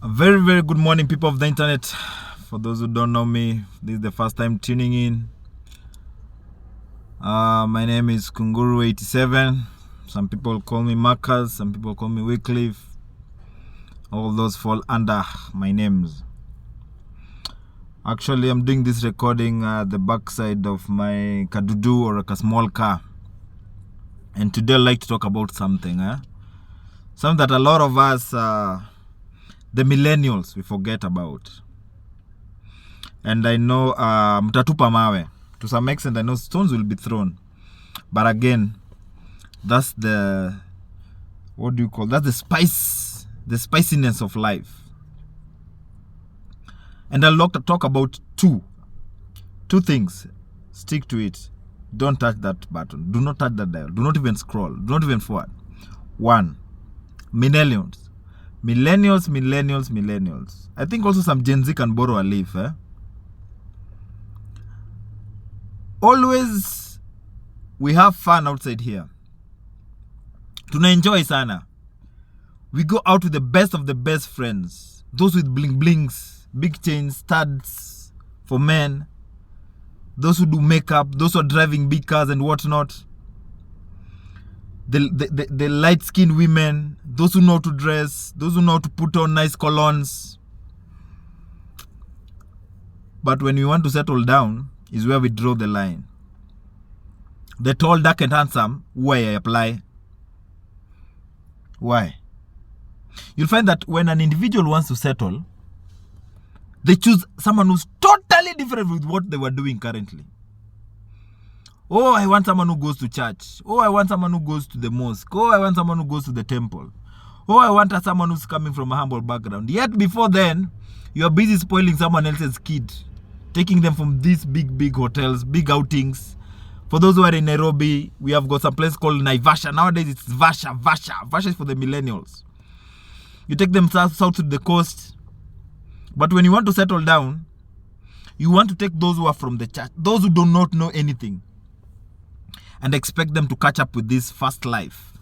A very, very good morning, people of the internet. For those who don't know me, this is the first time tuning in. My name is Kunguru87. Some people call me Marcus, some people call me Wycliffe. All those fall under my names. Actually, I'm doing this recording at the backside of my Kadudu, or a small car. And today I'd like to talk about something. Something that a lot of us, the millennials, we forget about. And I know mtatupa mawe. To some extent, I know stones will be thrown. But again, that's the, that's the spiciness of life. And I'll talk about two things. Stick to it. Don't touch that button. Do not touch that dial. Do not even scroll. Do not even forward. One, millennials. Millennials. I think also some Gen Z can borrow a leaf. Always, we have fun outside here. Tuna enjoy sana. We go out with the best of the best friends. Those with bling blings, big chains, studs for men. Those who do makeup, those who are driving big cars and whatnot. The light-skinned women, those who know to dress, those who know to put on nice colognes. But when we want to settle down, is where we draw the line. The tall, dark and handsome, why I apply? Why? You'll find that when an individual wants to settle, they choose someone who's totally different with what they were doing currently. Oh, I want someone who goes to church. Oh, I want someone who goes to the mosque. Oh, I want someone who goes to the temple. Oh, I want someone who's coming from a humble background. Yet before then, you are busy spoiling someone else's kid, taking them from these big hotels, big outings. For those who are in Nairobi, we have got some place called Naivasha. Nowadays, it's Vasha. Vasha is for the millennials. You take them south to the coast. But when you want to settle down, you want to take those who are from the church, those who do not know anything, and expect them to catch up with this fast life.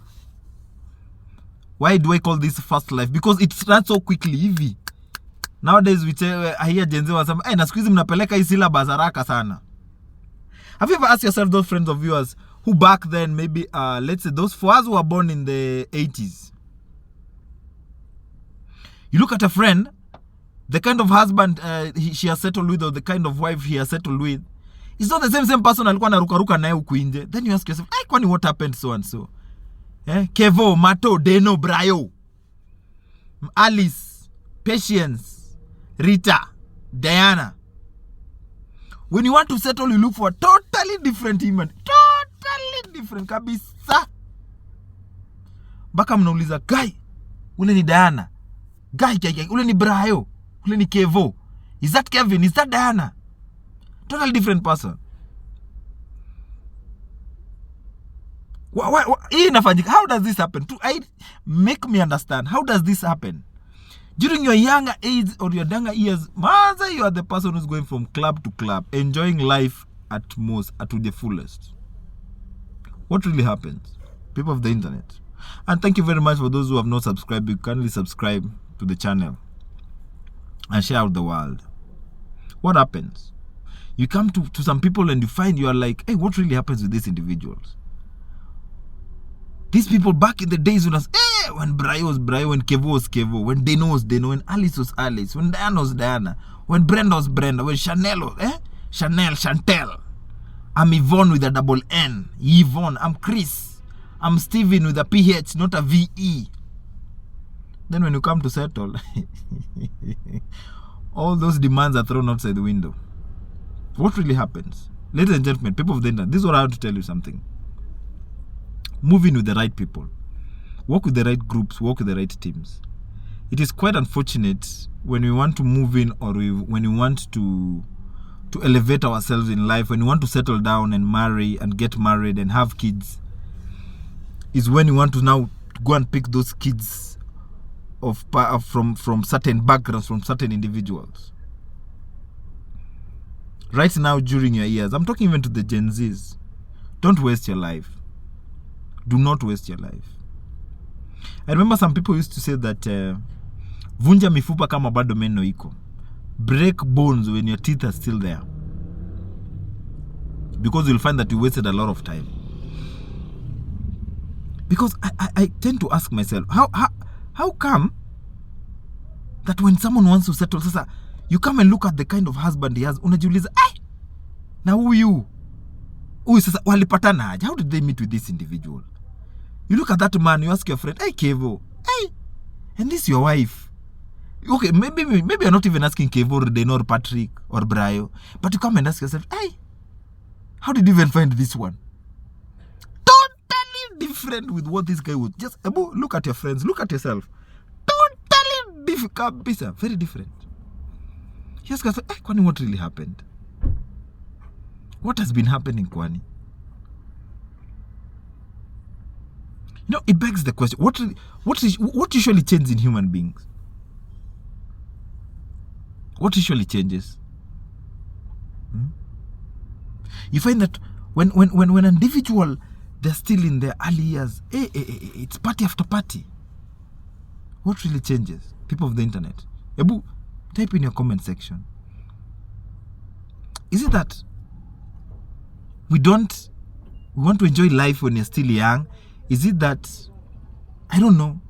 Why do I call this fast life? Because it starts so quickly. Hivi. Nowadays, we say, I hear Gen Z was saying, hey, na siku hizi mnapeleka hii syllabus haraka sana. Have you ever asked yourself, those friends of yours, who back then, maybe, let's say, those for us who were born in the 80s, you look at a friend, the kind of husband she has settled with, or the kind of wife he has settled with, it's not the same person alikuwa narukaruka naye huku nje. Then you ask yourself, kwani what happened so and so? Kevo, Mato, Deno, Brayo, Alice, Patience, Rita, Diana. When you want to settle, you look for a totally different human. Totally different kabisa. Baka mnauliza, guy, ule ni Diana. Guy, ule ni Brayo. Ule ni Kevo. Is that Kevin? Is that Diana? Totally different person. How does this happen? Make me understand. How does this happen? During your younger age or your younger years, you are the person who's going from club to club, enjoying life at to the fullest. What really happens? People of the internet. And thank you very much for those who have not subscribed. You kindly subscribe to the channel and share out the world. What happens? You come to some people and you find you are like, hey, what really happens with these individuals? These people back in the days when Brayo was Brayo, when Kevo was Kevo, when Deno was Deno, when Alice was Alice, when Diana was Diana, when Brenda was Brenda, when Chanel was, Chantel. I'm Yvonne with a double N. Yvonne. I'm Chris. I'm Steven with a PH, not a VE. Then when you come to settle, all those demands are thrown outside the window. What really happens? Ladies and gentlemen, people of the internet, this is what I have to tell you something. Move in with the right people. Work with the right groups. Work with the right teams. It is quite unfortunate when we want to move in, or when we want to elevate ourselves in life, when we want to settle down and marry and get married and have kids, is when you want to now go and pick those kids from certain backgrounds, from certain individuals. Right now, during your years, I'm talking even to the Gen Zs, don't waste your life. Do not waste your life. I remember some people used to say that Vunja mifupa kama bado meno iko. Break bones when your teeth are still there. Because you'll find that you wasted a lot of time. Because I tend to ask myself, how come that when someone wants to settle, sasa, you come and look at the kind of husband he has, unajiuliza, na huyu sasa walipatana aje? How did they meet with this individual? You look at that man, you ask your friend, hey Kevo, hey, and this your wife. Okay, maybe you're not even asking Kevo, Reden, or Patrick, or Brayo, but you come and ask yourself, hey, how did you even find this one? Totally different with what this guy would. Just look at your friends, look at yourself. Totally different, very different. You ask yourself, hey, Kwani, what really happened? What has been happening, Kwani? You know, it begs the question, what usually changes in human beings? What usually changes? You find that when an individual, they're still in their early years, it's party after party. What really changes? People of the internet, type in your comment section. Is it that we want to enjoy life when you're still young? Is it that, I don't know,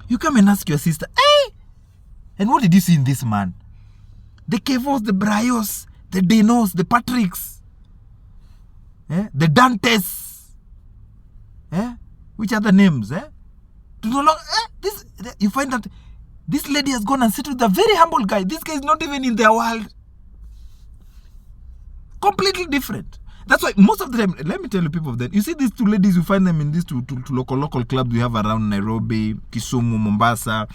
you come and ask your sister, hey, and what did you see in this man? The Kevos, the Brayos, the Denos, the Patricks, the Dantes, which are the names? You find that this lady has gone and settled with a very humble guy. This guy is not even in their world. Completely different. That's why most of the time, let me tell you, people of that, you see these two ladies, you find them in these two local clubs we have around Nairobi, Kisumu, Mombasa.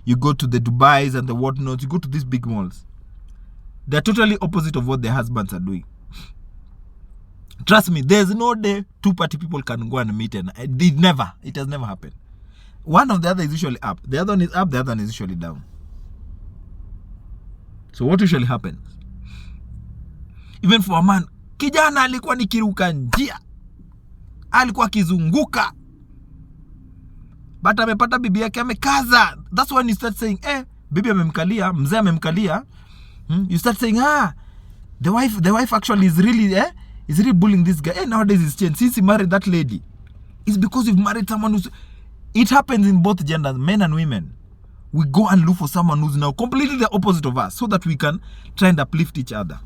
You go to the Dubais and the whatnot, you go to these big malls. They're totally opposite of what their husbands are doing. Trust me, there's no day two party people can go and meet, and it has never happened. One of the other is usually up. The other one is up, the other one is usually down. So what usually happens? Even for a man, kijana alikuwa nikiruka njia, alikuwa kizunguka, but amepata bibi yake amekaza. That's when you start saying, bibi amemkalia, mzee amemkalia. You start saying, the wife actually is really bullying this guy. Nowadays it's changed. Since he married that lady, it's because you've married someone who's... It happens in both genders, men and women. We go and look for someone who's now completely the opposite of us, so that we can try and uplift each other.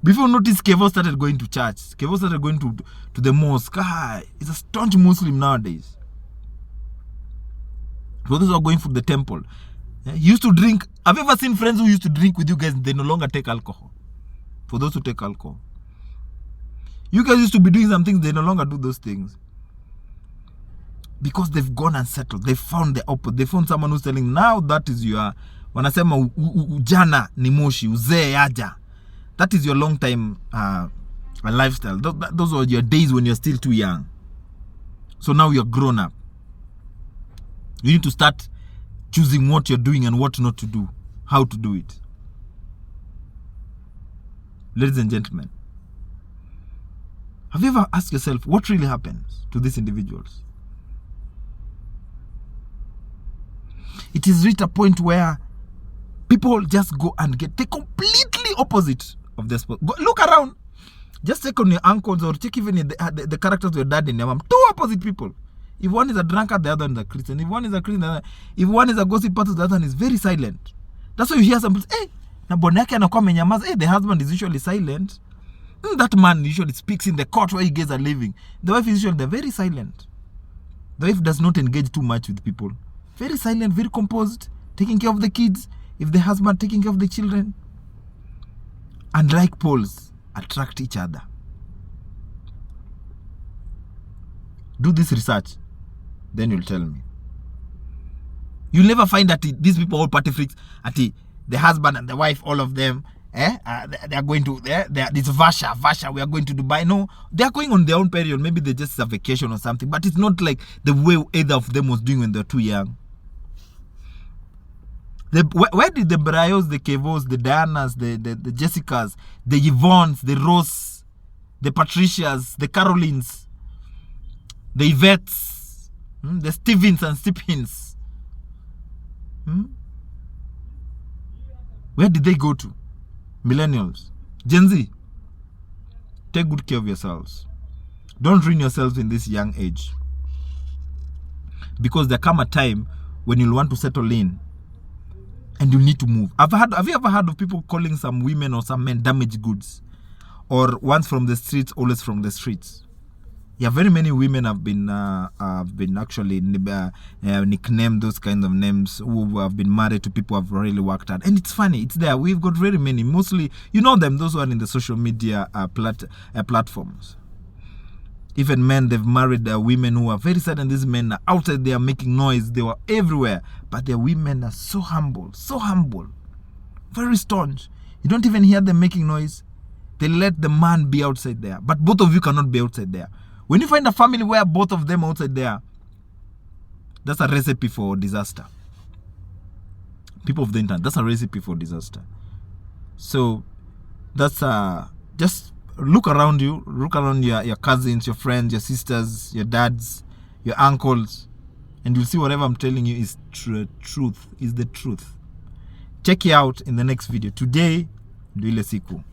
Before notice, Kevo started going to church. Kevo started going to the mosque. He's a staunch Muslim nowadays. For those who are going to the temple, he used to drink. Have you ever seen friends who used to drink with you guys? They no longer take alcohol. For those who take alcohol, you guys used to be doing some things. They no longer do those things because they've gone and settled. They found the opposite. They found someone who's telling, now that is your, wanasema ujana ni moshi, uzee aja. That is your long time lifestyle. Those are your days when you're still too young. So now you're grown up. You need to start choosing what you're doing and what not to do, how to do it. Ladies and gentlemen, have you ever asked yourself what really happens to these individuals? It is reached a point where people just go and get the completely opposite of their spouse. Look around. Just check on your uncles or check even the characters of your dad and your mom. Two opposite people. If one is a drunkard, the other is a Christian. If one is a Christian, if one is a gossip person, the other one is very silent. That's why you hear some people, na bwana yake anakuwa amenyamaza. The husband is usually silent. That man usually speaks in the court where you guys are living. The wife is usually very silent. The wife does not engage too much with people. Very silent, very composed, taking care of the kids. If the husband taking care of the children. And like poles attract each other. Do this research, then you'll tell me. You'll never find that these people all party freaks. At the husband and the wife, all of them, they are going to it's Vasha, we are going to Dubai. No, they are going on their own period. Maybe they just a vacation or something, but it's not like the way either of them was doing when they're too young. Where did the Brayos, the Kevos, the Dianas, the Jessicas, the Yvonnes, the Rose, the Patricias, the Carolines, the Yvettes, The Stevens and Stephens. Where did they go to? Millennials. Gen Z. Take good care of yourselves. Don't ruin yourselves in this young age. Because there come a time when you'll want to settle in and you'll need to move. Have you ever heard of people calling some women or some men damaged goods? Or once from the streets, always from the streets? Yeah, very many women have been actually nicknamed those kinds of names, who have been married to people who have really worked hard. And it's funny, it's there. We've got very many, mostly, you know them, those who are in the social media platforms. Even men, they've married women who are very certain these men are outside there making noise. They were everywhere. But their women are so humble, very staunch. You don't even hear them making noise. They let the man be outside there. But both of you cannot be outside there. When you find a family where both of them are outside there, that's a recipe for disaster. People of the internet, that's a recipe for disaster. So that's just look around you, look around your cousins, your friends, your sisters, your dads, your uncles, and you'll see whatever I'm telling you is truth, is the truth. Check you out in the next video. Today, ndio ile siku.